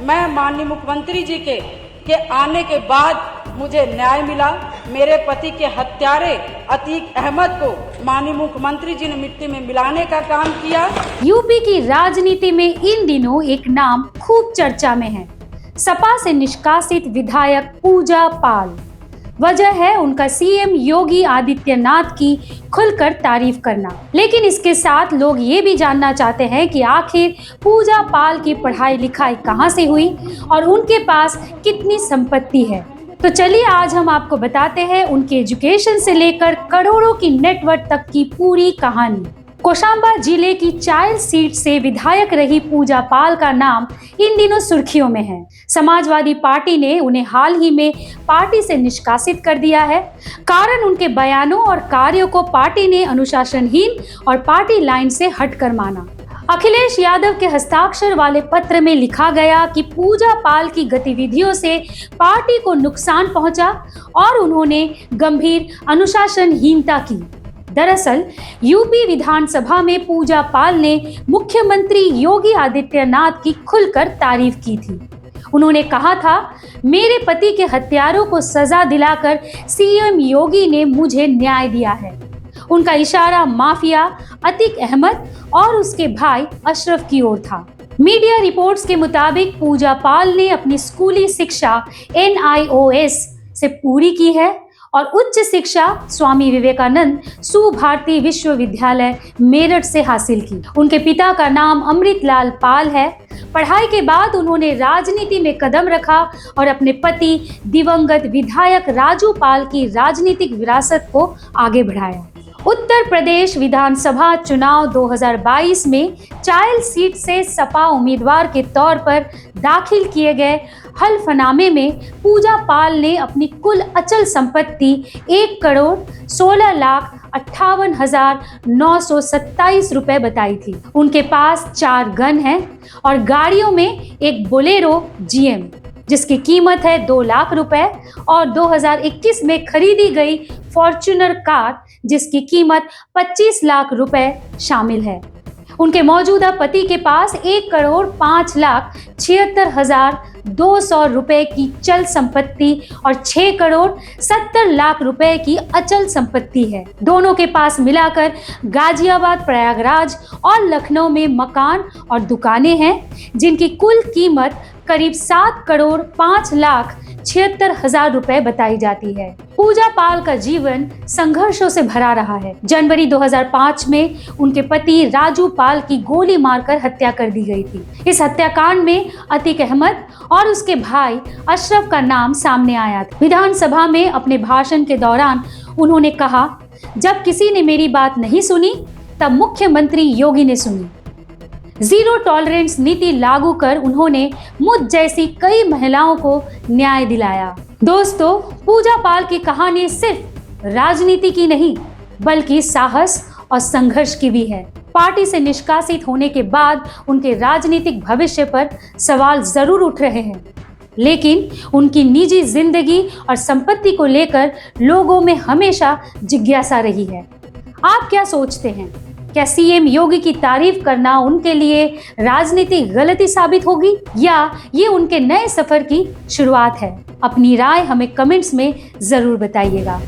मैं माननीय मुख्यमंत्री जी के आने के बाद मुझे न्याय मिला। मेरे पति के हत्यारे अतीक अहमद को माननीय मुख्यमंत्री जी ने मिट्टी में मिलाने का काम किया। यूपी की राजनीति में इन दिनों एक नाम खूब चर्चा में है, सपा से निष्कासित विधायक पूजा पाल। वजह है उनका सीएम योगी आदित्यनाथ की खुलकर तारीफ करना। लेकिन इसके साथ लोग ये भी जानना चाहते हैं कि आखिर पूजा पाल की पढ़ाई लिखाई कहाँ से हुई और उनके पास कितनी संपत्ति है। तो चलिए आज हम आपको बताते हैं उनके एजुकेशन से लेकर करोड़ों की नेटवर्थ तक की पूरी कहानी। कोशांबा जिले की चायल सीट से विधायक रही पूजा पाल का नाम इन दिनों सुर्खियों में है। समाजवादी पार्टी ने उन्हें हाल ही में पार्टी से निष्कासित कर दिया है। कारण उनके बयानों और कार्यों को पार्टी ने अनुशासनहीन और पार्टी लाइन से हटकर माना। अखिलेश यादव के हस्ताक्षर वाले पत्र में लिखा गया कि पूजा पाल की गतिविधियों से पार्टी को नुकसान पहुंचा और उन्होंने गंभीर अनुशासनहीनता की। दरअसल यूपी विधानसभा में पूजा पाल ने मुख्यमंत्री योगी आदित्यनाथ की खुलकर तारीफ की थी। उन्होंने कहा था, मेरे पति के हत्यारों को सजा दिलाकर सीएम योगी ने मुझे न्याय दिया है। उनका इशारा माफिया अतीक अहमद और उसके भाई अशरफ की ओर था। मीडिया रिपोर्ट्स के मुताबिक पूजा पाल ने अपनी स्कूली शिक्षा NIOS से पूरी की है और उच्च शिक्षा स्वामी विवेकानंद सुभारती विश्वविद्यालय मेरठ से हासिल की। उनके पिता का नाम अमृतलाल पाल है। पढ़ाई के बाद उन्होंने राजनीति में कदम रखा और अपने पति दिवंगत विधायक राजू पाल की राजनीतिक विरासत को आगे बढ़ाया। उत्तर प्रदेश विधानसभा चुनाव 2022 में चायल सीट से सपा उम्मीदवार के तौर पर दाखिल किए गए हल्फनामे में पूजा पाल ने अपनी कुल अचल संपत्ति 1,16,58,927 रुपए बताई थी। उनके पास 4 गन हैं और गाड़ियों में एक बोलेरो GM जिसकी कीमत है 2 लाख रुपए और 2021 में खरीदी गई फॉर्च्यूनर कार जिसकी कीमत 25 लाख रुपए शामिल है। उनके मौजूदा पति के पास 1,76,76,200 रुपए की चल संपत्ति और 6,70,00,000 रुपए की अचल संपत्ति है। दोनों के पास मिलाकर गाजियाबाद, प्रयागराज और लखनऊ में मकान और दुकानें हैं जिनकी कुल कीमत करीब 7,05,76,000 रुपए बताई जाती है। पूजा पाल का जीवन संघर्षों से भरा रहा है। जनवरी 2005 में उनके पति राजू पाल की गोली मारकर हत्या कर दी गई थी। इस हत्याकांड में अतीक अहमद और उसके भाई अशरफ का नाम सामने आया था। विधानसभा में अपने भाषण के दौरान उन्होंने कहा, जब किसी ने मेरी बात नहीं सुनी तब मुख्यमंत्री योगी ने सुनी। जीरो टॉलरेंस नीति लागू कर उन्होंने मुझ जैसी कई महिलाओं को न्याय दिलाया। दोस्तों, पूजा पाल की कहानी सिर्फ राजनीति की नहीं बल्कि साहस और संघर्ष की भी है। पार्टी से निष्कासित होने के बाद उनके राजनीतिक भविष्य पर सवाल जरूर उठ रहे हैं, लेकिन उनकी निजी जिंदगी और संपत्ति को लेकर लोगों में हमेशा जिज्ञासा रही है। आप क्या सोचते हैं? क्या सीएम योगी की तारीफ करना उनके लिए राजनीतिक गलती साबित होगी या ये उनके नए सफर की शुरुआत है? अपनी राय हमें कमेंट्स में जरूर बताइएगा।